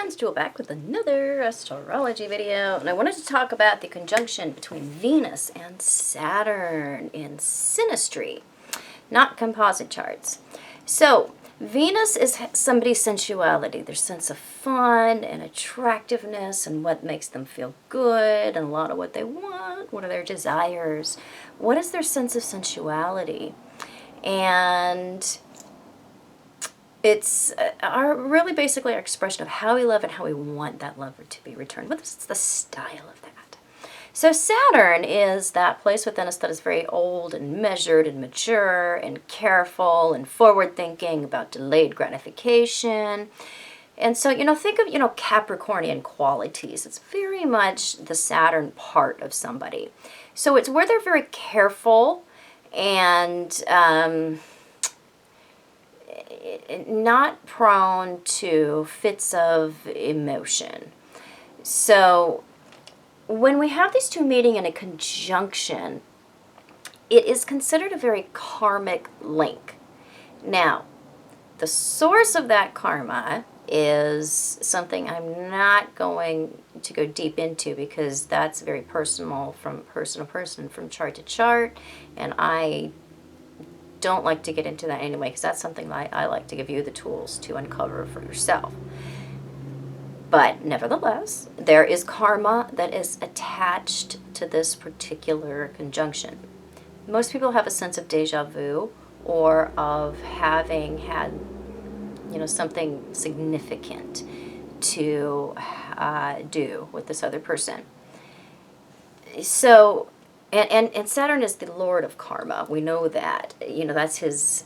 friends, Jewel back with another astrology video, and I wanted to talk about the conjunction between Venus and Saturn in Synastry, not composite charts. So Venus is somebody's sensuality, their sense of fun and attractiveness and what makes them feel good and a lot of what they want, what are their desires, what is their sense of sensuality. And it's really basically our expression of how we love and how we want that love to be returned. What's the style of that? So Saturn is that place within us that is very old and measured and mature and careful and forward-thinking about delayed gratification. And so, think of, Capricornian qualities. It's very much the Saturn part of somebody. So it's where they're very careful and not prone to fits of emotion. So when we have these two meeting in a conjunction, it is considered a very karmic link. Now, the source of that karma is something I'm not going to go deep into because that's very personal from person to person, from chart to chart, and I don't like to get into that anyway because that's something that I like to give you the tools to uncover for yourself. But nevertheless, there is karma that is attached to this particular conjunction. Most people have a sense of deja vu or of having had, something significant to do with this other person. So, and Saturn is the Lord of Karma. We know that. That's his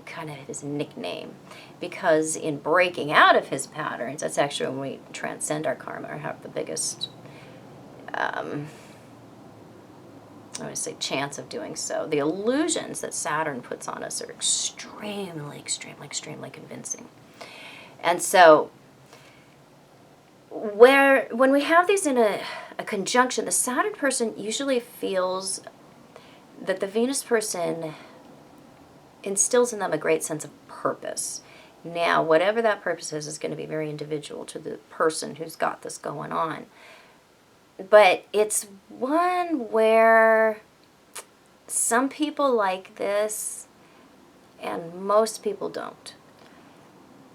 kind of his nickname. Because in breaking out of his patterns, that's actually when we transcend our karma or have the biggest, chance of doing so. The illusions that Saturn puts on us are extremely, extremely, extremely convincing. And so, when we have these in a conjunction, the Saturn person usually feels that the Venus person instills in them a great sense of purpose. Now, whatever that purpose is going to be very individual to the person who's got this going on. But it's one where some people like this and most people don't.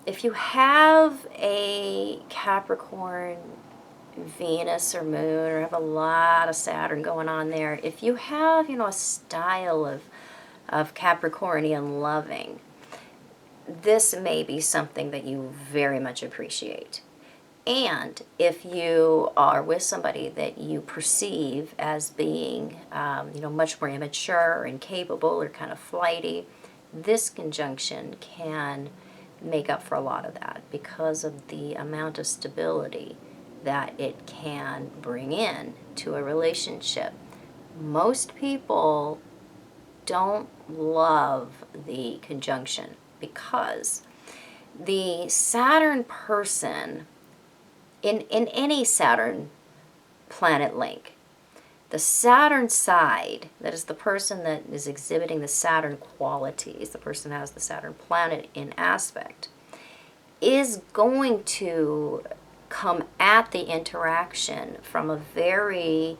If you have a Capricorn Venus or Moon or have a lot of Saturn going on there, if you have, a style of Capricornian loving, this may be something that you very much appreciate. And if you are with somebody that you perceive as being, much more immature and capable or kind of flighty, this conjunction can make up for a lot of that because of the amount of stability that it can bring in to a relationship. Most people don't love the conjunction because the Saturn person, in any Saturn planet link, the Saturn side, that is the person that is exhibiting the Saturn qualities, the person that has the Saturn planet in aspect, is going to come at the interaction from a very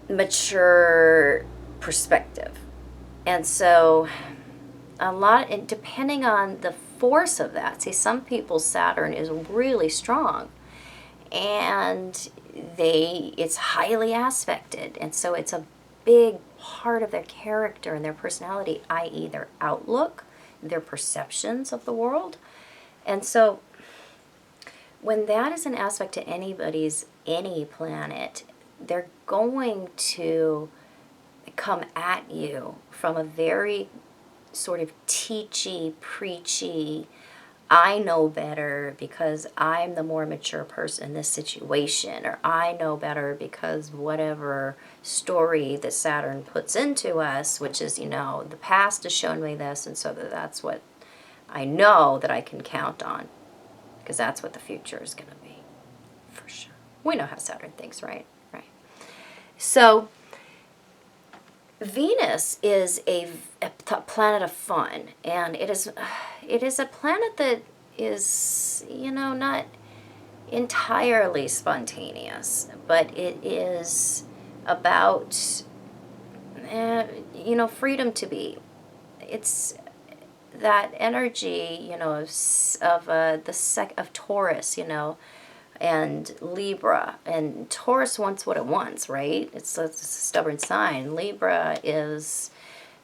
mature perspective. And so and depending on the force of that, see, some people's Saturn is really strong and it's highly aspected, and so it's a big part of their character and their personality, i.e. their outlook, their perceptions of the world. And so when that is an aspect to any planet, they're going to come at you from a very sort of teachy, preachy, I know better because I'm the more mature person in this situation, or I know better because whatever story that Saturn puts into us, which is, the past has shown me this, and so that's what I know that I can count on, because that's what the future is going to be, for sure. We know how Saturn thinks, right? Right. So Venus is a planet of fun, and it is a planet that is, not entirely spontaneous, but it is about, freedom to be. It's that energy, of Taurus, and Libra. And Taurus wants what it wants, right? It's a stubborn sign. Libra is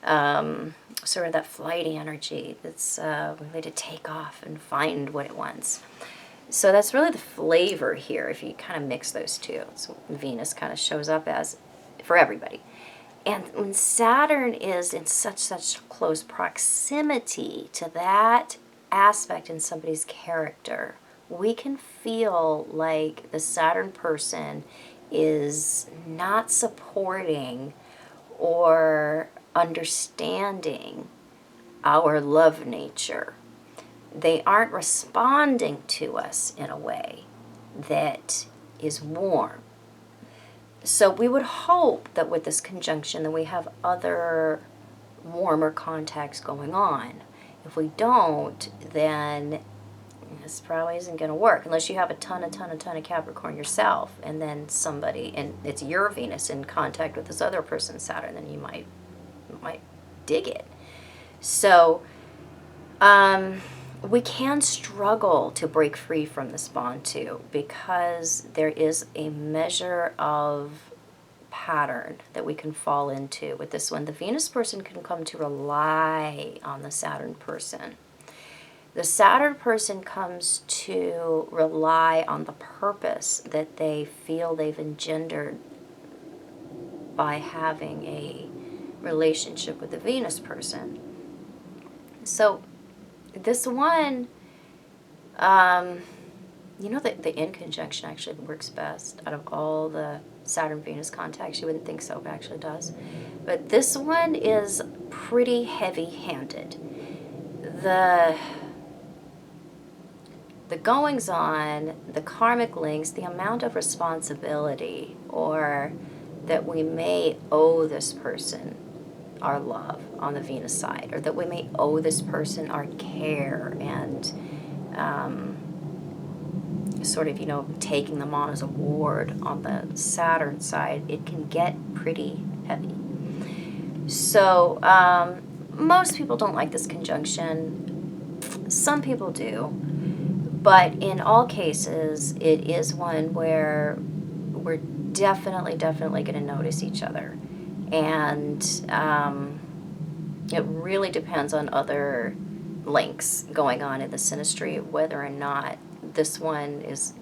sort of that flighty energy that's really to take off and find what it wants. So that's really the flavor here if you kind of mix those two. So Venus kind of shows up as for everybody. And when Saturn is in such close proximity to that aspect in somebody's character, we can feel like the Saturn person is not supporting or understanding our love nature. They aren't responding to us in a way that is warm. So we would hope that with this conjunction that we have other warmer contacts going on. If we don't, then this probably isn't going to work unless you have a ton of Capricorn yourself, and then somebody, and it's your Venus in contact with this other person's Saturn, then you might dig it. So we can struggle to break free from this bond too, because there is a measure of pattern that we can fall into with this one. The Venus person can come to rely on the Saturn person. The Saturn person comes to rely on the purpose that they feel they've engendered by having a relationship with the Venus person. So this one, the in conjunction actually works best out of all the Saturn-Venus contacts. You wouldn't think so, but actually does. But this one is pretty heavy-handed. The goings-on, the karmic links, the amount of responsibility, or that we may owe this person our love on the Venus side, or that we may owe this person our care and sort of, taking them on as a ward on the Saturn side, it can get pretty heavy. So most people don't like this conjunction. Some people do. But in all cases, it is one where we're definitely going to notice each other. And it really depends on other links going on in the synastry, whether or not this one is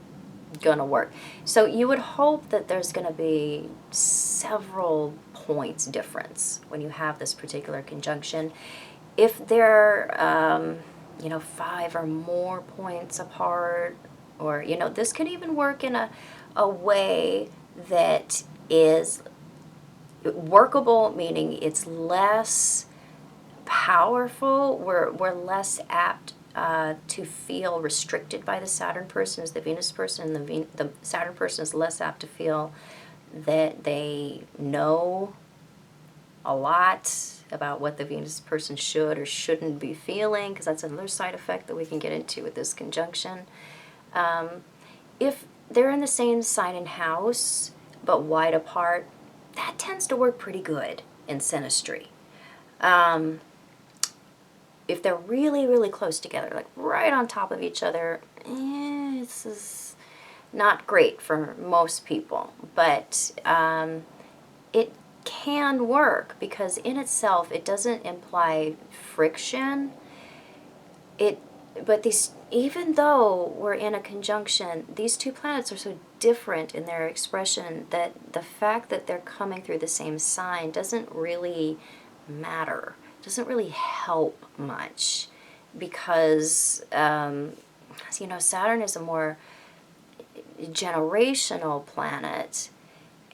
going to work. So you would hope that there's going to be several points difference when you have this particular conjunction. If they're 5 or more points apart, or this could even work in a way that is workable, meaning it's less powerful. We're less apt to feel restricted by the Saturn person as the Venus person, and the Saturn person is less apt to feel that they know a lot about what the Venus person should or shouldn't be feeling, because that's another side effect that we can get into with this conjunction. If they're in the same sign and house but wide apart, that tends to work pretty good in synastry. If they're really close together, like right on top of each other, this is not great for most people. But it can work, because in itself it doesn't imply friction. But even though we're in a conjunction, these two planets are so different in their expression that the fact that they're coming through the same sign doesn't really matter, doesn't really help much, because Saturn is a more generational planet,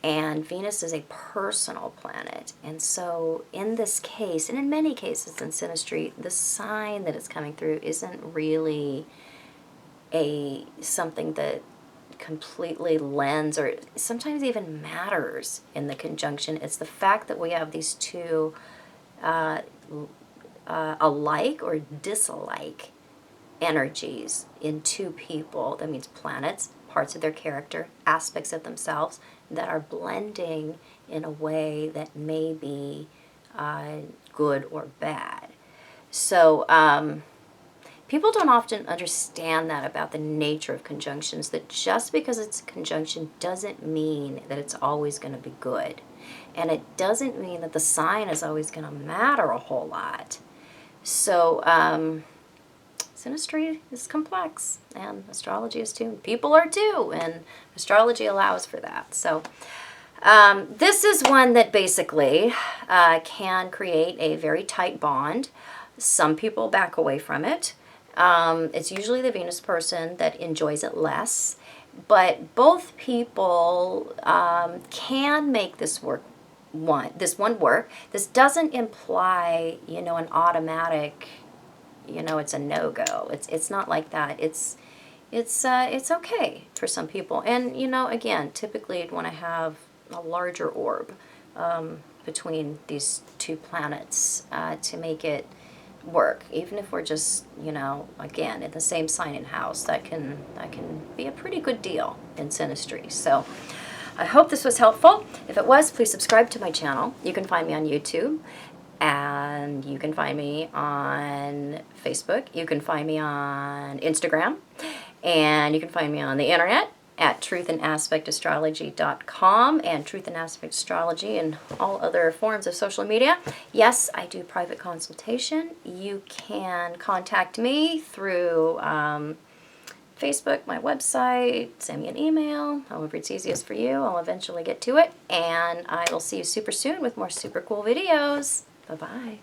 and Venus is a personal planet. And so in this case, and in many cases in synastry, the sign that it's coming through isn't really something that completely lends or sometimes even matters in the conjunction. It's the fact that we have these two alike or disalike energies in two people. That means planets, parts of their character, aspects of themselves that are blending in a way that may be good or bad. So people don't often understand that about the nature of conjunctions, that just because it's a conjunction doesn't mean that it's always going to be good. And it doesn't mean that the sign is always going to matter a whole lot. So synastry is complex, and astrology is too. People are too, and astrology allows for that. So this is one that basically can create a very tight bond. Some people back away from it. It's usually the Venus person that enjoys it less, but both people can make this work. This one work. This doesn't imply, an automatic, it's a no-go. It's not like that. It's okay for some people. And, again, typically you'd want to have a larger orb between these two planets to make it work. Even if we're just, again, in the same sign and house, that can be a pretty good deal in synastry. So I hope this was helpful. If it was, please subscribe to my channel. You can find me on YouTube, and you can find me on Facebook. You can find me on Instagram, and you can find me on the internet at truthandaspectastrology.com and Truth and Aspect Astrology and all other forms of social media. Yes, I do private consultation. You can contact me through Facebook, my website, send me an email, however it's easiest for you. I'll eventually get to it, and I will see you super soon with more super cool videos. Bye-bye.